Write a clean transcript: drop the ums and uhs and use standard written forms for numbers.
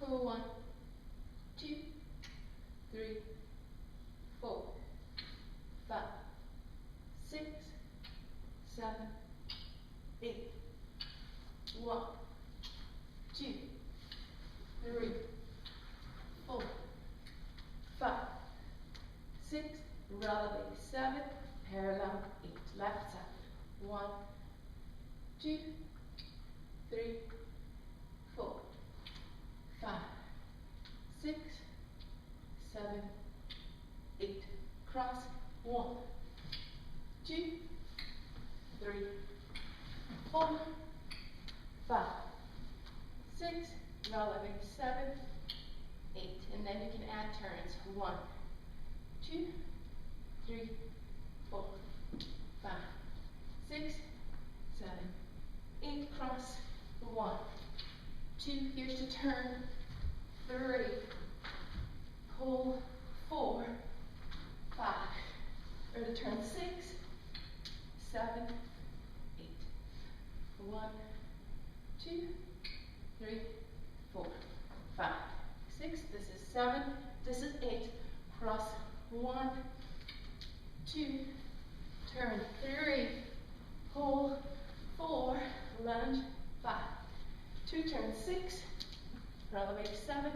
Pull 1, 2, 3, 4, 5, 6, 7, 8. 1, 2, 3, 4, 5, 6. Releve 7. Parallel 8. Left side. 1, 2, 3, 4, 5, 6, 7, 8. Cross. 1, 2, 3, 4, 5, 6. Releve 7, 8. And then you can add turns. 1, 2, 3, 4, 5, 6, 7, 8. Cross. 1, 2. Here's to turn. 3. Pull. 4, 5. Or to turn 6, 7, 8. 1, 2, 3, 4, 5, 6. This is 7. This is 8. Cross. 1, 2. Turn. 3. Pull. 4. Lunge. 5. 2. Turn. 6. Releve 7.